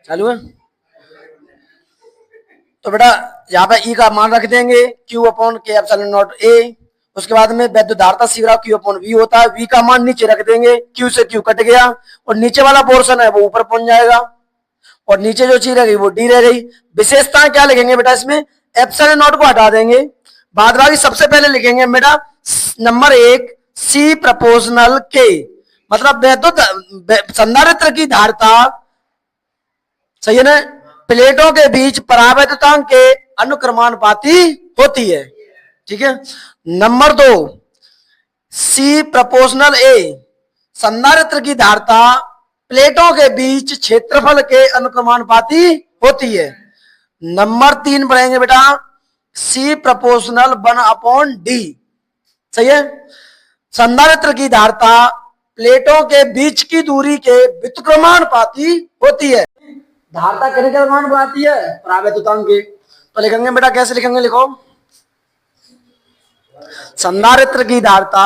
चालू है। तो बेटा यहाँ पे ई का मान रख देंगे क्यू अपॉन के एप्सिलॉन नॉट ए। उसके बाद में वैद्युत धारिता सी बराबर क्यू अपॉन वी होता है। वी का मान नीचे रख देंगे, क्यू से क्यू कट गया और नीचे वाला पोर्शन है वो ऊपर पहुंच जाएगा और नीचे जो चीज रह गई वो डी रह गई। विशेषताएं क्या लिखेंगे बेटा इसमें? एप्सिलॉन नॉट को हटा देंगे, बाद बाकी सबसे पहले लिखेंगे बेटा नंबर एक सी प्रपोजनल के, मतलब वैद्युत संधारित्र की धारिता, सही है ना, प्लेटों के बीच परावैद्युतांक के अनुक्रमानुपाती होती है। ठीक है। नंबर दो सी प्रपोजनल ए, संधारित्र की धारिता प्लेटों के बीच क्षेत्रफल के अनुक्रमानुपाती होती है। नंबर तीन पढ़ेंगे बेटा सी प्रपोजनल 1/d, सही है। संधारित्र की धारिता प्लेटों के बीच की दूरी के व्युत्क्रमानुपाती होती है। धारिता कितने के अनुपाती है? परावैद्युतांक के। तो लिखेंगे बेटा कैसे लिखेंगे, लिखो संधारित्र की धारिता,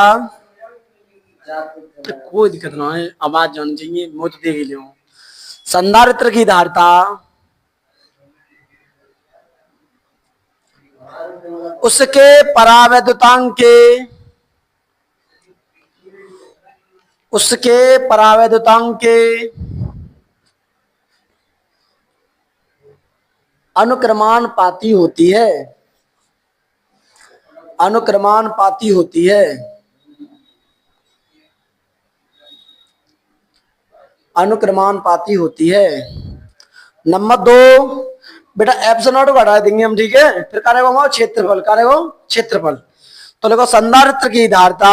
तो कोई दिक्कत ना है, आवाज जानी चाहिए, मैं तो देख ही लिया हूं। संधारित्र की धारिता उसके परावैद्युतांक के, उसके परावैद्युतांक के अनुक्रमानुपाती होती है, अनुक्रमानुपाती होती है, अनुक्रमानुपाती होती है। नंबर दो बेटा एप्सिलॉन नॉट को हटा देंगे हम, ठीक है। फिर करेगा हमारा क्षेत्रफल, करेगा क्षेत्रफल। तो देखो संधारित्र की धारिता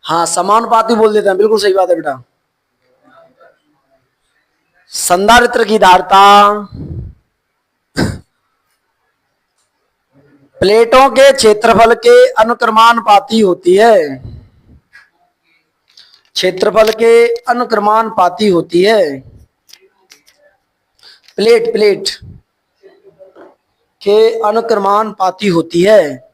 हाँ समानुपाती बोल देते हैं, बिल्कुल सही बात है बेटा। संधारित्र की धारिता प्लेटों के क्षेत्रफल के अनुक्रमानुपाती होती है, क्षेत्रफल के अनुक्रमानुपाती होती है। प्लेट प्लेट के अनुक्रमानुपाती होती है।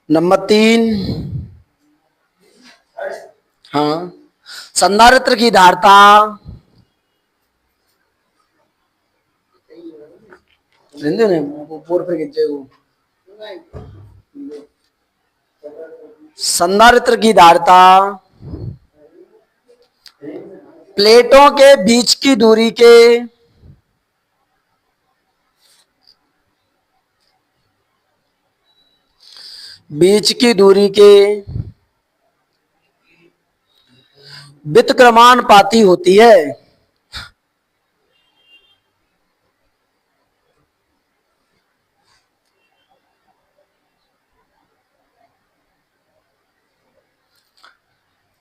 नंबर तीन हाँ संधारित्र की धारिता संधारित्र की धारिता प्लेटों के बीच की दूरी के व्युत्क्रमानुपाती होती है।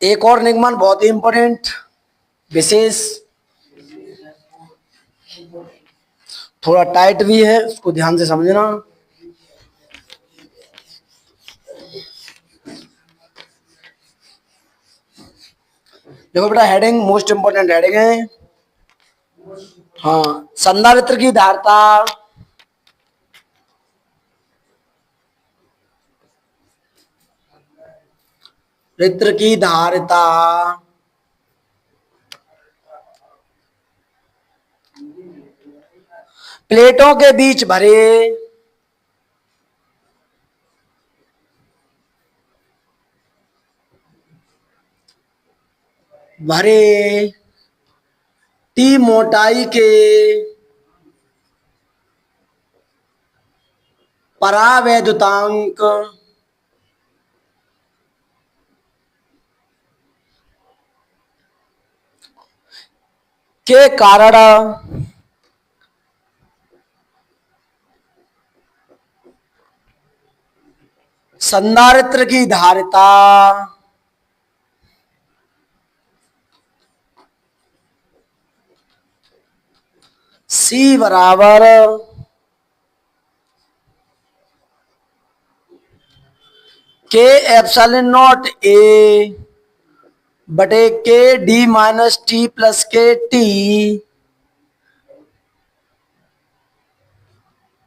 एक और निगमन बहुत ही इंपॉर्टेंट विशेष, थोड़ा टाइट भी है, उसको ध्यान से समझना। देखो बेटा हेडिंग मोस्ट इंपोर्टेंट हेडिंग है। हाँ संधारित्र की धारिता रित्र की धारिता प्लेटों के बीच भरे टी मोटाई के परावैद्युतांक के कारण संधारित्र की धारिता सी बराबर के एप्सिलॉन नॉट ए बटे के डी माइनस टी प्लस के टी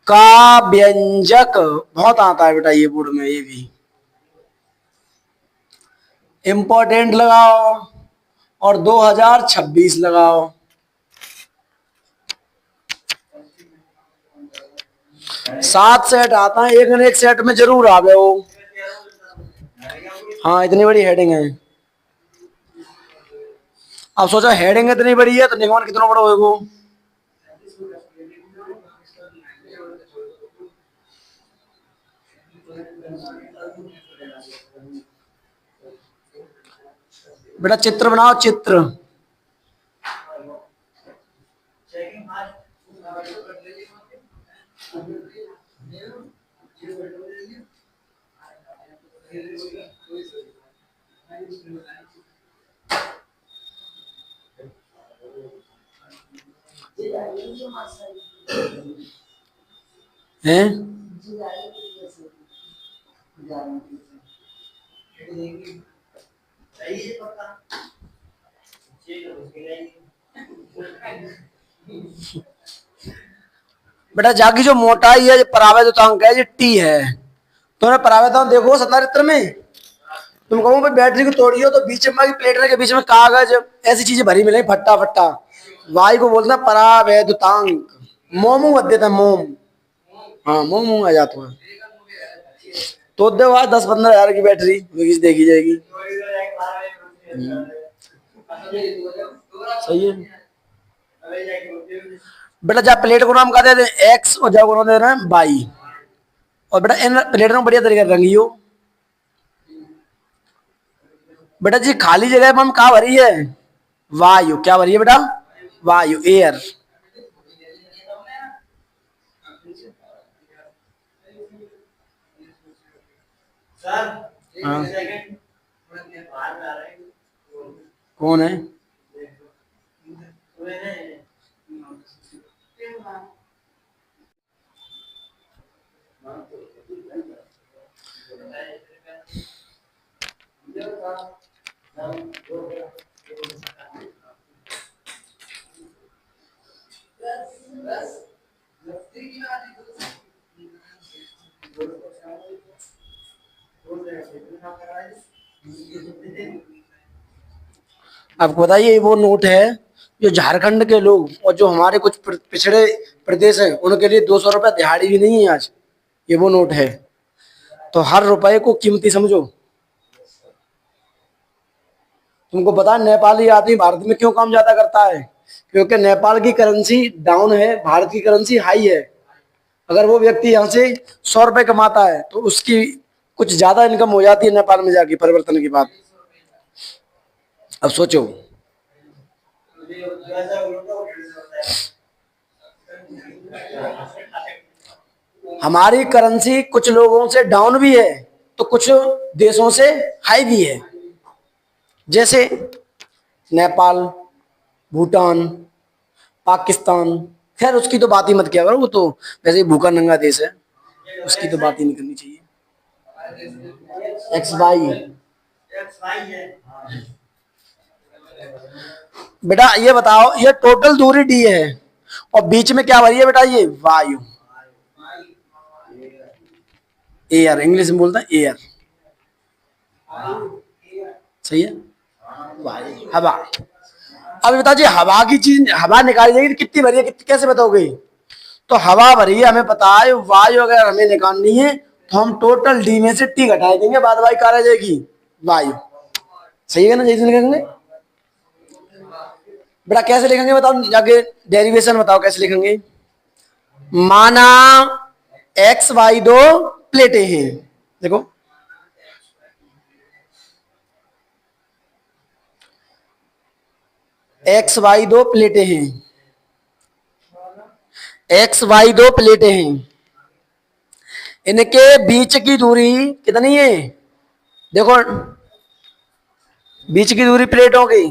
का व्यंजक। बहुत आता है बेटा ये बोर्ड में, ये भी इंपॉर्टेंट लगाओ और 2026 लगाओ। सात सेट आता है, एक न एक सेट में जरूर आ गए हो। हाँ इतनी बड़ी हेडिंग है। अब सोचो हेडिंग इतनी बड़ी है तो निगमन कितना बड़ा होगा। बेटा चित्र बनाओ, चित्र। हैं बेटा जाकी जो मोटाई है, परावैद्युतांक है, ये टी है। तुमने परावैद्युतांक देखो संधारित्र में, तुम कहो भाई बैटरी को तोड़ियो तो बीच में प्लेट के बीच में कागज ऐसी चीजें भरी मिले फट्टा फट्टा, वायु को बोलते हैं परावैद्युतांक। मोमू मत देता मोम। हाँ मोमू आ जाता है तो दे वहां 10-15 हजार की बैटरी देखी जाएगी। सही है बेटा। जब प्लेट को नाम कहते हैं एक्स और जब को नाम दे रहे हैं वाई, और बेटा इन प्लेटों को बढ़िया तरीके से रंगियो। बेटा जी खाली जगह पर हम कहा भरी है, वायु। क्या भरी है बेटा? वायु, एयर। हाँ। कौन है? आपको बताइए वो नोट है जो झारखंड के लोग और जो हमारे कुछ पिछड़े प्रदेश हैं उनके लिए 200 रुपए दिहाड़ी भी नहीं है आज। ये वो नोट है, तो हर रुपए को कीमती समझो। तुमको पता है नेपाली आदमी भारत में क्यों काम ज्यादा करता है? क्योंकि नेपाल की करेंसी डाउन है, भारत की करेंसी हाई है। अगर वो व्यक्ति यहाँ से 100 रुपए कमाता है तो उसकी कुछ ज्यादा इनकम हो जाती है नेपाल में जाके परिवर्तन के बाद। अब सोचो। हमारी करेंसी कुछ लोगों से डाउन भी है तो कुछ देशों से हाई भी है, जैसे नेपाल, भूटान, पाकिस्तान। खैर उसकी तो बात ही मत किया करो, वो तो वैसे ही भूखा नंगा देश है, उसकी तो बात ही नहीं करनी चाहिए। एक्स वाई बेटा ये बताओ, ये टोटल दूरी डी है और बीच में क्या भरी है बेटा? ये वायु, एयर। इंग्लिश में बोलता है एयर। सही है, हवा। अब बता जी हवा की चीज, हवा निकाली जाएगी तो कितनी भरी है, कितनी कैसे बताओगे? तो हवा भरी है, हमें पता है। वायु अगर हमें निकालनी है तो हम टोटल डी में से टी घटा देंगे, बाद वाई कहा रह जाएगी वायु। सही है ना? जैसे लिखेंगे बेटा, कैसे लिखेंगे बताओ जाके, डेरिवेशन बताओ कैसे लिखेंगे। माना एक्स वाई दो प्लेटें हैं, देखो एक्स वाई दो प्लेटें हैं, एक्स वाई दो प्लेटें हैं। इनके बीच की दूरी कितनी है? देखो बीच की दूरी प्लेटों की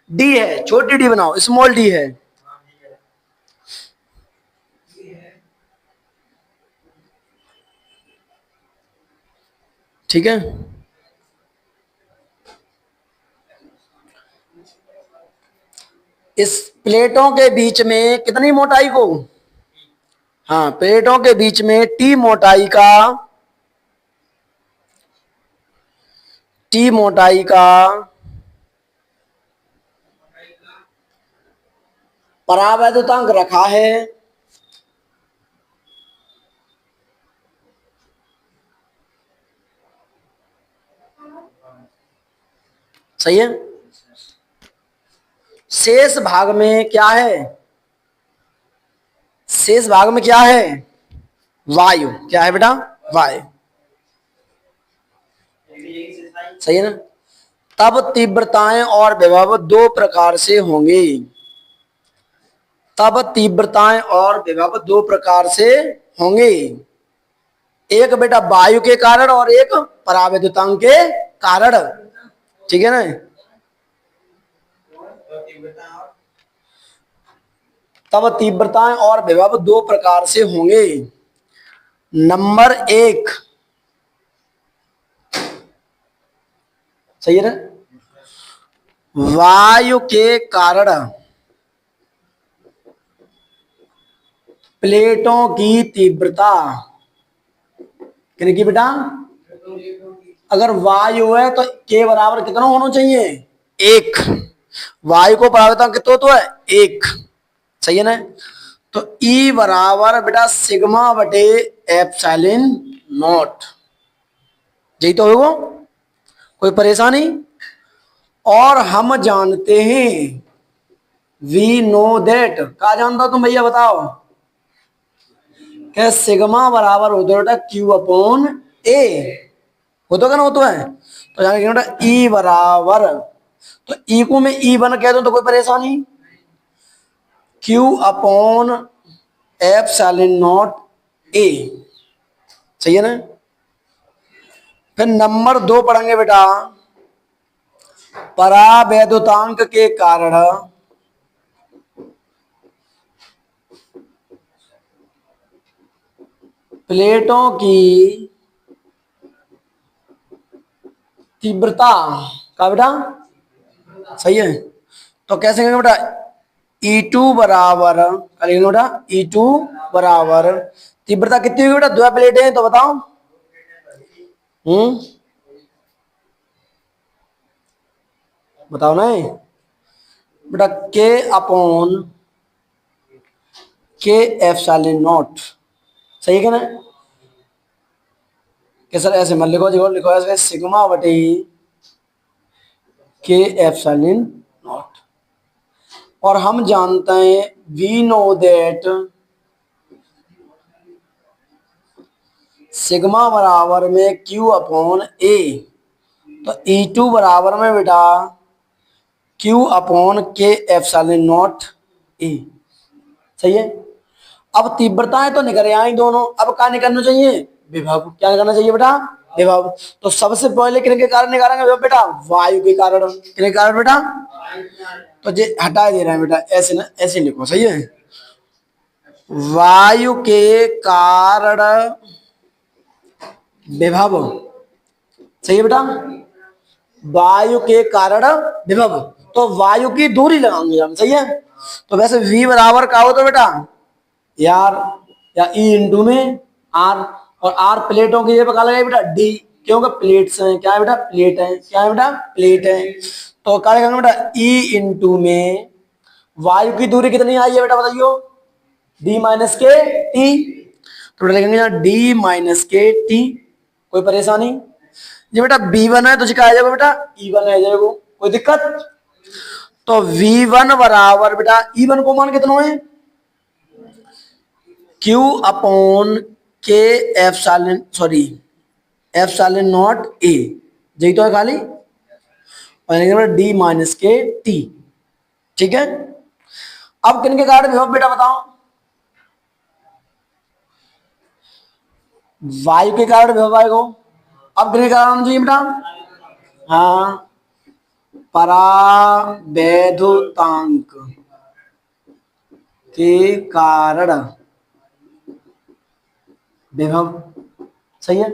डी है, छोटी डी बनाओ, स्मॉल डी है। ठीक है, इस प्लेटों के बीच में कितनी मोटाई को, हाँ, प्लेटों के बीच में टी मोटाई का परावैद्युतांक रखा है। सही है। शेष भाग में क्या है, शेष भाग में क्या है, वायु। क्या है बेटा, वायु। सही है ना। तब तीव्रताएं और विभव दो प्रकार से होंगे। तब तीव्रताएं और विभव दो प्रकार से होंगे, एक बेटा वायु के कारण और एक परावैद्युतांक के कारण। ठीक है ना। तब तीव्रताएं और विभव दो प्रकार से होंगे। नंबर एक, सही है ना, वायु के कारण प्लेटों की तीव्रता, कितनी बेटा, अगर वायु है तो के बराबर कितना होना चाहिए, एक। वायु को परावैद्युतांक कितना तो है, एक। सही है ना। तो E बराबर बेटा सिग्मा बटे एप्सिलॉन नॉट। यही तो होगा, कोई परेशानी। और हम जानते हैं, वी नो दैट, क्या जानता तुम भैया बताओ, क्या सिग्मा बराबर होता है बेटा क्यू अपॉन ए, होता है ना, होता है। तो जाने बेटा ई बराबर, तो ई को मैं E1 कह दूं तो कोई परेशानी, क्यू अपॉन एप्सिलॉन नॉट ए। सही है ना। फिर नंबर दो पढ़ेंगे बेटा, परावैद्युतांक के कारण प्लेटों की तीव्रता का बेटा, सही है। तो कैसे करेंगे बेटा, E2 बराबर, करेंगे बेटा E2 बराबर, तीव्रता कितनी होगी बेटा, दो प्लेटें हैं तो बताओ, बताओ ना बेटा, के अपॉन के एप्सिलॉन नॉट। सही है ना। कि सर ऐसे मत लिखो, लिखो लिखो ऐसे, सिग्मा बटे के एप्सिलॉन नॉट। और हम जानते हैं, वी नो दैट सिग्मा बराबर में क्यू अपॉन ए। तो E2 बराबर में बेटा क्यू अपॉन के एप्सिलॉन नॉट ए। सही है। अब तीव्रताएं तो निकल आई दोनों, अब क्या निकलना चाहिए, विभव। क्या निकलना चाहिए बेटा, विभव। तो सबसे पहले किन के कारण निकालेंगे विभव बेटा, वायु के कारण। किन कारण बेटा, तो ये हटा दे रहे हैं बेटा, ऐसे ना, ऐसे लिखो। सही है। वायु के कारण विभव, सही है बेटा, वायु के कारण विभव। तो वायु की दूरी लगाएंगे हम। सही है। तो वैसे V बराबर क्या होता है बेटा, यार, या E इंटू में R, और R प्लेटों की जगह लगा बेटा D, क्योंकि प्लेट्स हैं। क्या है बेटा, प्लेट है। क्या है बेटा, प्लेट है। तो क्या लिखेंगे बेटा, E इंटू में वायु की दूरी कितनी आई है बेटा बताइयो, D माइनस के T। तो लिखेंगे D माइनस के T। कोई परेशानी, ये बेटा B1 है तो क्या आ जाएगा बेटा, E1 आ जाएगा। कोई दिक्कत। तो V1 बराबर बेटा, E1 को मान कितना है, Q अपॉन के एप्सिलॉन, सॉरी एप्सिलॉन नॉट ए, यही तो है खाली, और D माइनस के T। ठीक है। अब किन के कारण विभव बेटा बताओ, वायु के कारण विभव आएगा। अब किन के कारण चाहिए बेटा, हाँ, परावैद्युतांक के कारण विभव। सही है।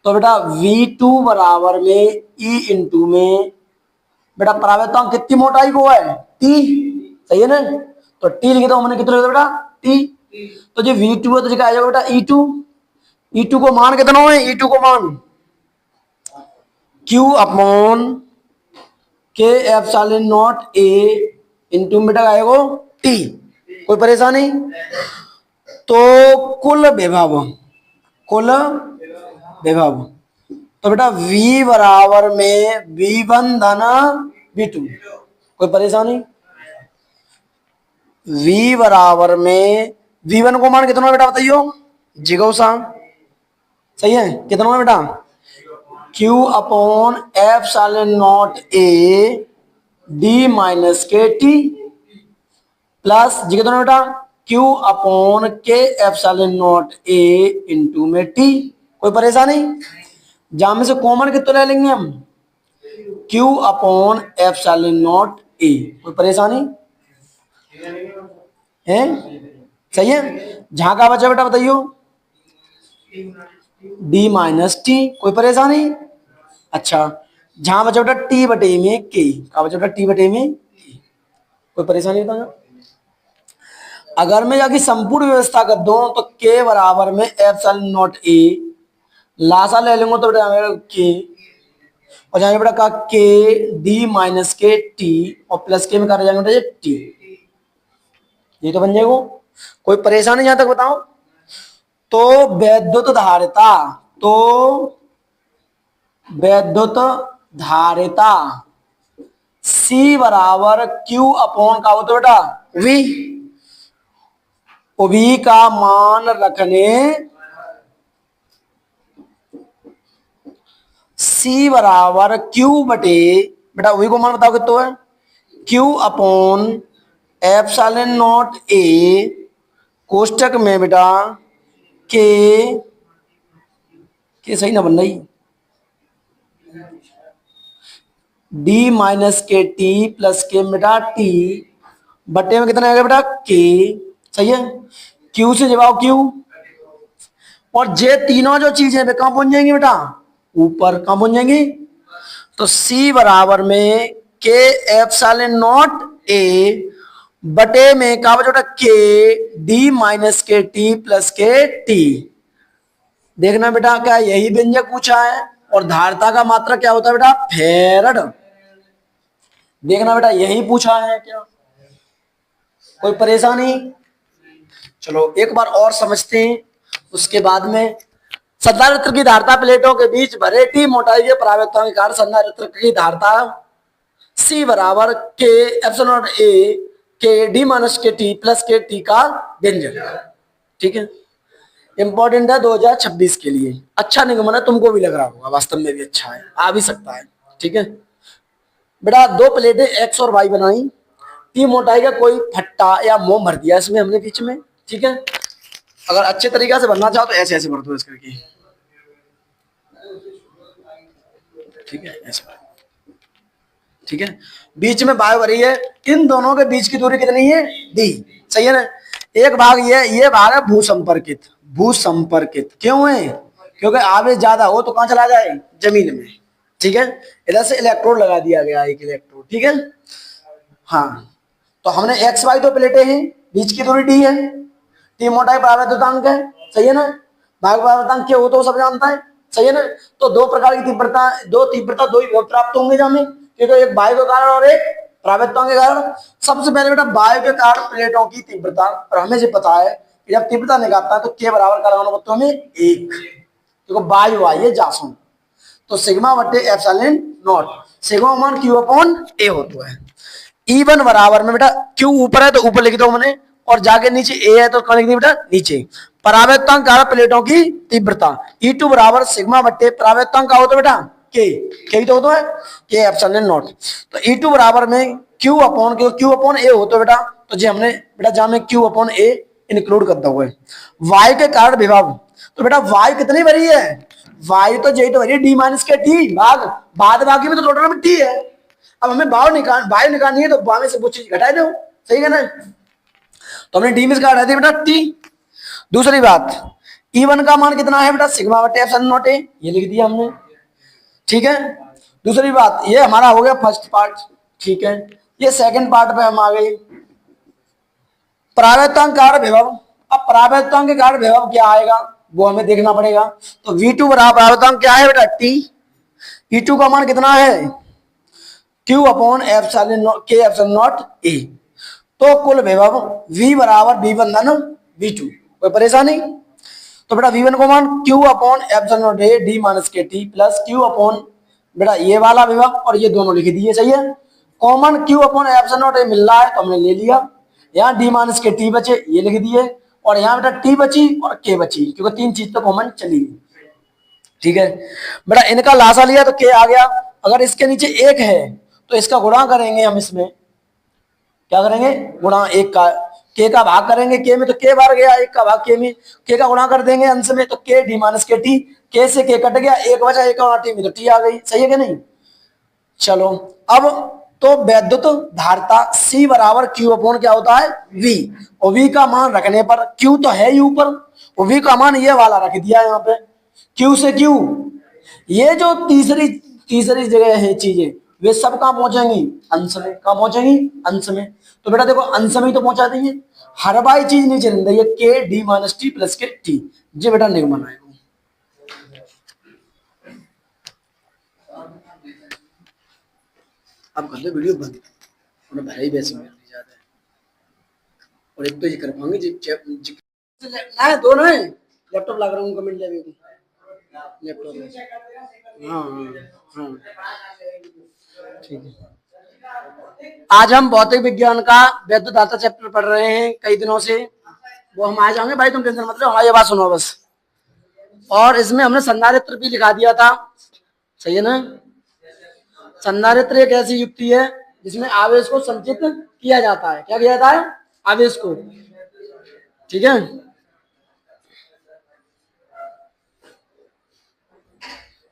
तो बेटा V2 बराबर में E इंटू में बेटा परावर्तक कितनी मोटाई को है टी, सही है ना, तो टी लिखे तो हमने कितना लिखा बेटा टी, तो जो V2 है तो क्या आ जाएगा बेटा E2, E2 को मान कितना है, E2 को मान Q अपॉन के एप्सिलॉन नॉट ए इंटू बेटा आएगा टी, कोई परेशानी। तो कुल विभव तो बेटा V बराबर में V1 धन V2, कोई परेशानी। V बराबर में V1 को मान कितना बेटा बताइयो, जिगोसा, सही है, कितना बेटा Q upon epsilon not A D minus के टी प्लस जी कितना बेटा Q अपॉन के एप्सिलॉन नॉट ए इंटू में टी, कोई परेशानी। जहां में से कॉमन कितना ले लेंगे हम, Q अपॉन एप्सिलॉन नॉट ए, कोई परेशानी है, सही है। जहां का बचा बेटा बताइयो डी माइनस टी, कोई परेशानी। अच्छा जहां बचा बेटा टी बटे में के, का बचा बेटा टी बटे में के, कोई परेशानी बताना। अगर मैं जाके संपूर्ण व्यवस्था कर दूं तो के बराबर में एप्सिलॉन नॉट ए लासा ले लूंगा तो बेटा के, और जहां बेटा का के डी माइनस के टी और प्लस के में कर जाएंगे बेटा टी, ये तो बन जाएगा, कोई परेशानी यहां तक बताओ। तो वैद्युत धारिता C बराबर Q अपॉन का होता बेटा V, V का मान रखने C बराबर Q बटे बेटा V को मान बताओ कितना है, Q अपॉन एप्सिलॉन नॉट ए कोष्टक में बेटा के सही ना बन रही, डी माइनस के टी प्लस के बेटा टी बटे में कितना आएगा बेटा के, सही है। Q से जवाब Q, और जे तीनों जो चीजें कहां पहुंच जाएंगी बेटा ऊपर, कहां पहुंच जाएंगी। तो C बराबर में के एप्सिलॉन नॉट ए बटे में कहा बचा बेटा के डी माइनस के टी प्लस के टी। देखना बेटा क्या यही व्यंजक पूछा है, और धारिता का मात्रा क्या होता है बेटा फैरड, देखना बेटा यही पूछा है क्या, कोई परेशानी। चलो एक बार और समझते हैं, उसके बाद में संधारित्र की धारिता प्लेटों के बीच भरे टी मोटाई के परावर्तन के कारण संधारित्र की धारिता C बराबर के एप्सिलॉन नॉट ए के डी माइनस के टी प्लस के टी का व्यंजक, ठीक है। इंपॉर्टेंट है 2026 के लिए, अच्छा निगमन है, तुमको भी लग रहा होगा, वास्तव में भी अच्छा है, आ भी सकता है, ठीक है। बेटा दो प्लेटें एक्स और वाई बनाई, टी मोटाई का कोई फट्टा या मोम भर दिया इसमें हमने बीच में, ठीक है। अगर अच्छे तरीके से भरना चाहो तो ऐसे ऐसे भर दो इस करके, ठीक है, ऐसे, ठीक है। बीच में वायु भरी है, इन दोनों के बीच की दूरी कितनी है डी, सही है ना। एक भाग ये भाग है भूसंपर्कित क्यों है, क्योंकि आवेश ज्यादा हो तो कहां चला जाए जमीन में, ठीक है। इधर से इलेक्ट्रोड लगा दिया गया, एक इलेक्ट्रोड, ठीक है। हाँ तो हमने एक्स वाई दो प्लेटें हैं, बीच की दूरी डी है, टी मोटाई परावर्तकांक है, सही है ना। भाग परावर्तकांक क्या हो तो सब जानता है, सही है ना। तो दो प्रकार की तीव्रता, दो ही विभव प्राप्त होंगे जाने, क्योंकि एक वायु के कारण और एक परावर्तकों के कारण। सबसे पहले बेटा वायु के कारण प्लेटों की तीव्रता, और हमें जो पता है कि जब तीव्रता निकालता है तो के बराबर का अनुपात में 1, क्योंकि वायु आई है जासुन, तो सिग्मा बटे एप्सिलॉन नॉट, सिग्मा मान Q अपॉन ए होता है। E1 बराबर में बेटा Q ऊपर है तो ऊपर लिख दो मैंने, और जाके नीचे ए है तो कहां लिख दी बेटा नीचे। परावर्तकांक कारक प्लेटों की तीव्रता E2 बराबर सिग्मा बटे परावर्तकांक का होता है बेटा के तो होता है के एप्सिलॉन नॉट। तो E2 बराबर में Q अपॉन ए होता है बेटा, तो जी हमने बेटा जहां में Q अपॉन ए इंक्लूड करता हुआ है। वायु के कारण विभव, तो बेटा वायु कितनी भरी है, वायु तो यही तो भरी है डी माइनस के टी भाग, बाद बाकी में तो टोटल में टी है। अब हमें वायु निकालनी है तो वायु से वो चीज घटा दो, सही है ना। तो हमने डी में से घटा दिया बेटा टी। दूसरी बात E1 का मान कितना है बेटा सिग्मा बटे एप्सिलॉन नॉट ए, ये लिख दिया हमने, ठीक है। दूसरी बात ये हमारा हो गया फर्स्ट पार्ट। ठीक है, ये सेकंड पार्ट पे हम आ गए। प्रावेतांक कार्य विभव। अब प्रावेतांक कार्य विभव क्या आएगा वो हमें देखना पड़ेगा। तो V2 बराबर प्रावेतांक क्या है बेटा T। E2 का मान कितना है Q upon epsilon K epsilon not A। तो कुल विभव V बराबर V1 धन V2। कोई परेशानी। तो बेटा V1 को मान Q upon epsilon not A D minus के टी प्लस Q अपॉन बेटा ये वाला विभव और ये दोनों लिख दिए। सही है, common Q upon epsilon not A मिल रहा है तो हमने ले लिया। यहाँ D माइनस के टी बचे ये लिख दिए और यहाँ बेटा T बची और K बची क्योंकि तीन चीज तो कॉमन चली गई। ठीक है बेटा, इनका लासा लिया तो K आ गया। अगर इसके नीचे एक है तो इसका गुणा करेंगे हम। इसमें क्या करेंगे गुणा, एक का K का भाग करेंगे K में तो K बार गया, एक का भाग K में, K का गुणा कर देंगे अंश में तो K D माइनस के टी, K से K कट गया, एक बचा, एक और T में तो T आ गई। सही है कि नहीं। चलो अब तो वैद्युत धारिता C बराबर Q अपॉन क्या होता है V, और V का मान रखने पर Q तो है ही ऊपर और V का मान ये वाला रख दिया यहाँ पे। Q से Q, ये जो तीसरी तीसरी जगह है चीजें वे सब कहाँ पहुंचेंगी अंश में। कहाँ पहुंचेंगी अंश में। तो बेटा देखो अंश में ही तो पहुंचा देंगे। हर बाई चीज नीचे रह रही है K D minus T plus के टी। ये बेटा निगमन आएगा। अब कर दो वीडियो बंद, उन्हें भले ही वैसे मिल जाता है। और एक तो ये कर पाएंगे ना, दोनों है लैपटॉप लग रहा हूँ कमेंट ले लैपटॉप में। हाँ हाँ ठीक है। आज हम भौतिक विज्ञान का वैद्युत धारिता चैप्टर पढ़ रहे हैं कई दिनों से। वो हम आ जाएंगे भाई, तुम टेंशन मत लो। हाँ ये बात सुनो बस। और इसमें हमने संधारित्र भी लिखा दिया था। सही है ना। संधारित्र एक ऐसी युक्ति है जिसमें आवेश को संचित किया जाता है। क्या किया जाता है आवेश को। ठीक है,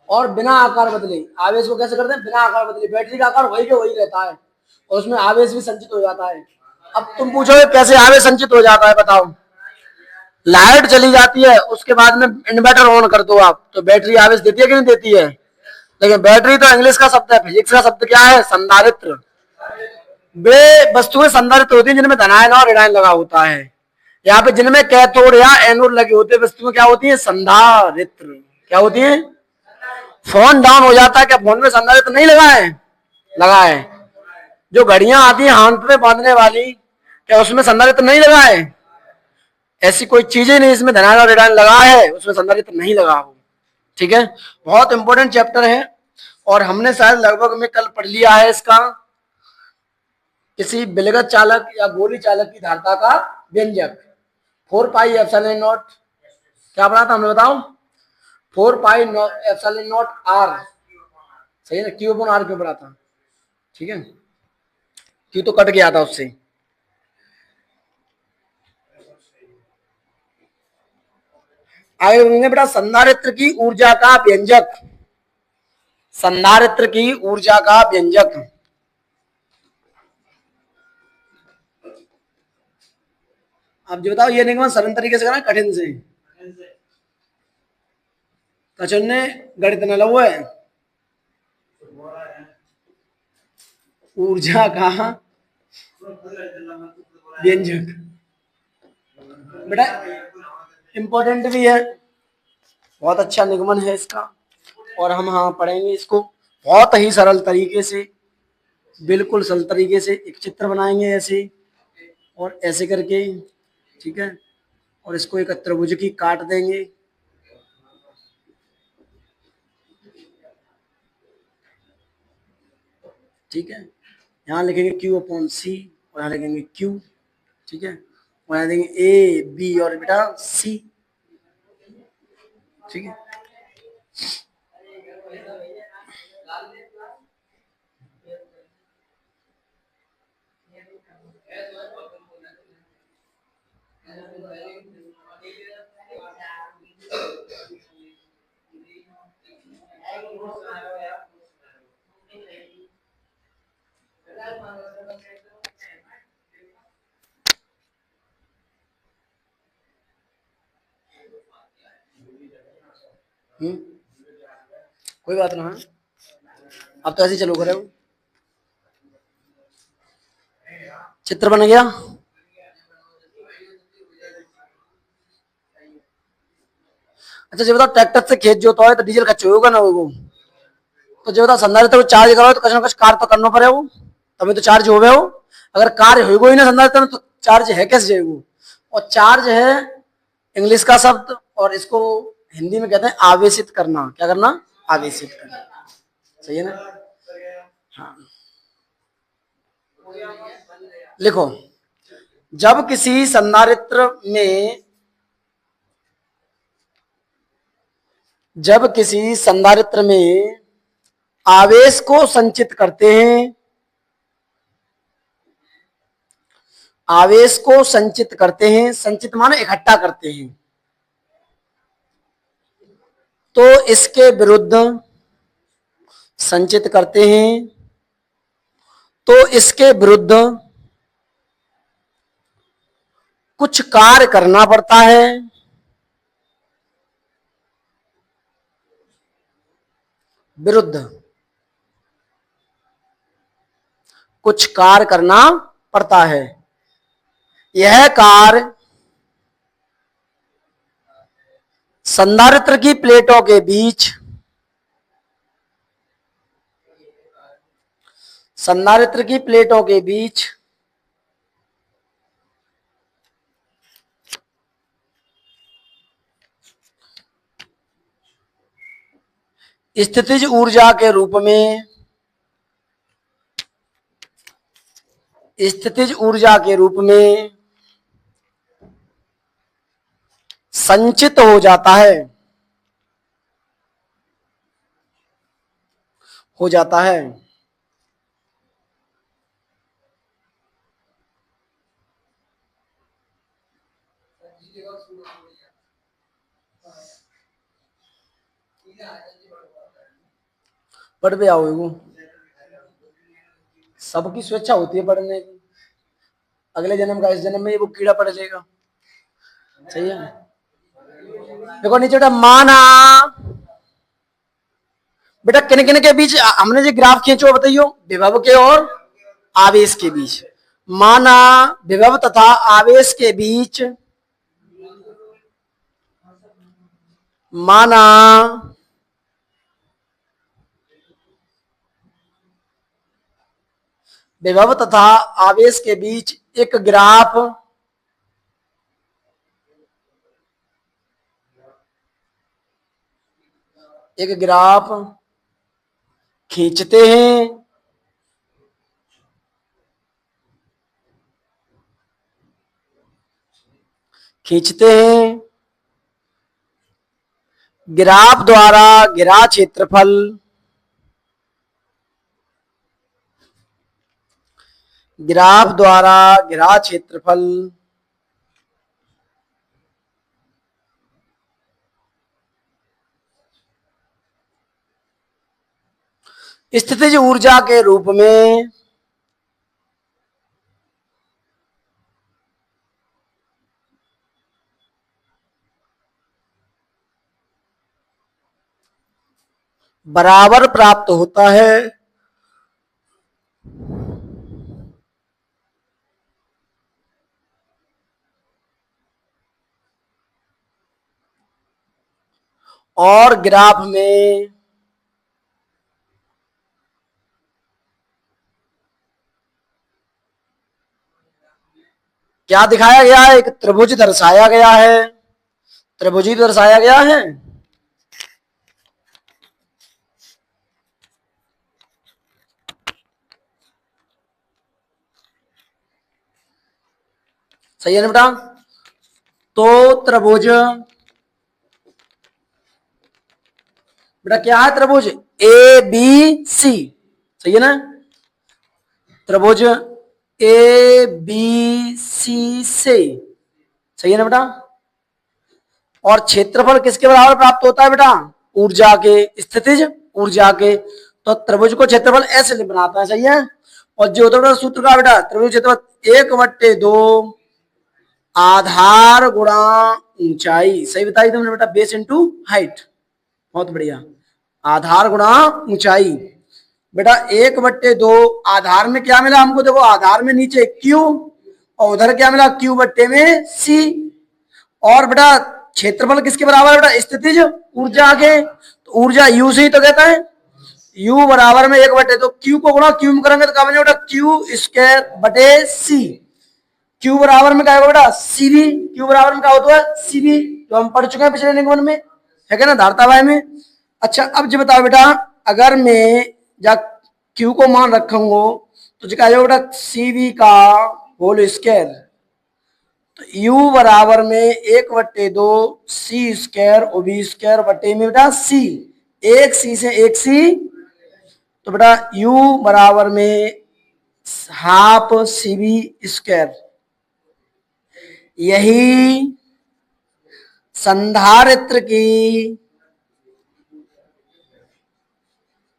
और बिना आकार बदले आवेश को कैसे करते हैं बिना आकार बदले। बैटरी का आकार वही के वही रहता है और उसमें आवेश भी संचित हो जाता है। अब तुम पूछोगे कैसे आवेश संचित हो जाता है बताओ। लाइट चली जाती है उसके बाद में इन्वर्टर ऑन कर दो आप तो बैटरी आवेश देती है कि नहीं देती है। लेकिन बैटरी तो इंग्लिश का शब्द है, फिजिक्स का शब्द क्या है संधारित्र। वे वस्तुएं संधारित्र होती हैं जिनमें धनायन और ऋणायन लगा होता है। यहाँ पे जिनमें कैथोड या एनोड लगे होते हैं वस्तुएं क्या होती है संधारित्र। क्या होती है। फोन डाउन हो जाता है, क्या फोन में संधारित्र नहीं लगा है। लगा है। जो घड़ियां आती है हाथ में बांधने वाली क्या उसमें संधारित्र नहीं लगा है। ऐसी कोई चीज ही नहीं इसमें धनायन और ऋणायन लगा है उसमें संधारित्र नहीं लगा हो। ठीक है, बहुत इंपॉर्टेंट चैप्टर है और हमने शायद लगभग में कल पढ़ लिया है इसका। किसी बिलगत चालक या गोली चालक की धारिता का व्यंजक 4 पाई एप्सिलॉन नॉट। क्या पढ़ा था हमने बताओ 4 पाई एप्सिलॉन नॉट आर। सही है ना, क्यू अपॉन आर क्यों पढ़ा था। ठीक है, क्यू तो कट गया था उससे। आगे बेटा संधारित्र की ऊर्जा का व्यंजक। संधारित्र की ऊर्जा का व्यंजक। अब जो बताओ ये निगमन सरल तरीके से करना कठिन से। कचन ने गणित न लो है। ऊर्जा का व्यंजक बेटा इंपॉर्टेंट भी है, बहुत अच्छा निगमन है इसका और हम हाँ पढ़ेंगे इसको बहुत ही सरल तरीके से। बिल्कुल सरल तरीके से एक चित्र बनाएंगे ऐसे और ऐसे करके। ठीक है, और इसको एक त्रिभुज की काट देंगे। ठीक है, यहाँ लिखेंगे Q अपॉन C और यहाँ लिखेंगे Q। ठीक है, और यहाँ देंगे A B और बेटा C। ठीक है, कोई बात ना है। अब तो ऐसे चलो करे। चित्र बन गया। अच्छा जो बताओ, ट्रैक्टर से खेत जोता है तो डीजल खर्च होगा ना वो, तो जो बताओ संधारित्र को चार्ज करो तो कुछ ना कुछ कार्य तो करना पड़े वो, तभी तो चार्ज हो गए हो। अगर कार्य होगा ही ना संधारित्र में तो चार्ज है कैसे जाएगा। और चार्ज है इंग्लिश का शब्द, और इसको हिंदी में कहते हैं आवेशित करना। क्या करना? आवेशित करना। सही है ना? हाँ, लिखो। जब किसी संधारित्र में जब किसी संधारित्र में आवेश को संचित करते हैं, आवेश को संचित करते हैं, संचित माने इकट्ठा करते हैं, तो इसके विरुद्ध संचित करते हैं, तो इसके विरुद्ध कुछ कार्य करना पड़ता है। विरुद्ध कुछ कार्य करना पड़ता है। यह कार्य संधारित्र की प्लेटों के बीच संधारित्र की प्लेटों के बीच स्थितिज ऊर्जा के रूप में स्थितिज ऊर्जा के रूप में संचित हो जाता है। हो जाता है। पढ़ पे आओ, वो सबकी स्वेच्छा होती है पढ़ने की। अगले जन्म का इस जन्म में वो कीड़ा पड़ जाएगा। सही है। देखो नीचे बेटा, माना बेटा किन किन के बीच हमने जो ग्राफ खींचो बताइयो, विभव के और आवेश के बीच। माना विभव तथा आवेश के बीच, माना विभव तथा आवेश के बीच एक ग्राफ खींचते हैं। ग्राफ द्वारा घिरा क्षेत्रफल स्थितिज ऊर्जा के रूप में बराबर प्राप्त होता है। और ग्राफ में क्या दिखाया गया है? एक त्रिभुज दर्शाया गया है। त्रिभुज ही दर्शाया गया है। सही है ना बेटा? तो त्रिभुज बेटा क्या है? त्रिभुज ए बी सी। सही है ना? त्रिभुज ए बी सी से। सही है ना बेटा? और क्षेत्रफल किसके बराबर प्राप्त होता है बेटा? ऊर्जा के, स्थितिज ऊर्जा के। तो त्रिभुज को क्षेत्रफल ऐसे बनाता है। सही है? और जो होता सूत्र का बेटा, त्रिभुज क्षेत्रफल 1/2 आधार गुणा ऊंचाई। सही बताई तुमने बेटा, बेस इंटू हाइट। बहुत बढ़िया। आधार गुणा ऊंचाई। बेटा 1/2 आधार में क्या मिला हमको, देखो आधार में नीचे Q और उधर क्या मिला Q/में C। और बेटा क्षेत्रफल किसके बराबर है बेटा, स्थितिज ऊर्जा के, तो ऊर्जा U से ही तो कहता है। U बराबर में 1/2 Q को गुणा Q में करेंगे तो क्या बनेगा बेटा Q²/C। Q बराबर में क्या होगा बेटा CV। Q बराबर में क्या होता है CV, जो हम पढ़ चुके हैं पिछले निगमन में, है क्या ना, धारता में। अच्छा अब जो बताओ बेटा, अगर मैं जा Q को मान रखूंगा तो जो क्या होगा बेटा CV का होल स्क्वायर, तो U बराबर में 1/2 C² और V² बटे में बेटा C, एक C से एक C, तो बेटा U बराबर में हाफ CV²। यही संधारित्र की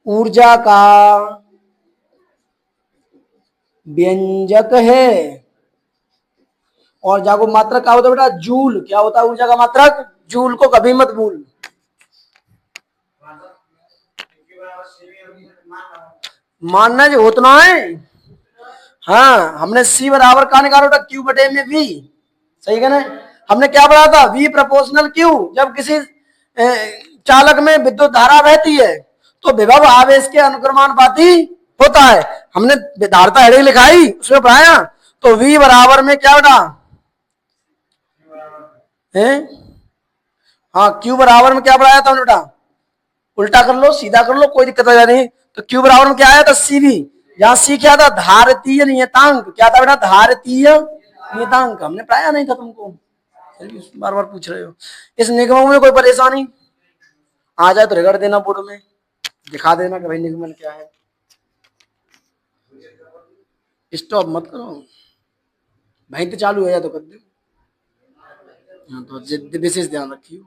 ऊर्जा का व्यंजक है। और जाको मात्रक क्या होता है बेटा जूल, क्या होता है ऊर्जा का मात्रक, जूल को कभी मत भूल। मानना जो उतना है। हाँ हमने C बराबर का निकाला था Q/V, सही है ना। हमने क्या पढ़ा था V प्रोपोर्शनल Q, जब किसी चालक में विद्युत धारा बहती है तो विभव आवेश के अनुक्रमानुपाती होता है। हमने धारता हेडिंग लिखाई उसमें पढ़ाया, तो V बराबर में क्या बेटा है, हाँ Q बराबर में क्या पढ़ाया था बेटा, उल्टा कर लो सीधा कर लो कोई दिक्कत नहीं। तो Q बराबर में क्या आया था CV, यहाँ C क्या था धारतीय नियतांक, क्या था बेटा धारतीय नियतांक, हमने पढ़ाया नहीं था तुमको, बार बार पूछ रहे हो। इस निगमों में कोई परेशानी आ जाए तो रिकॉर्ड देना बोर्ड में, दिखा देना कि भाई निगमन क्या है। स्टॉप मत करो, वहीं तो चालू हो जाए तो कर दो। हाँ तो विशेष ध्यान रखियो।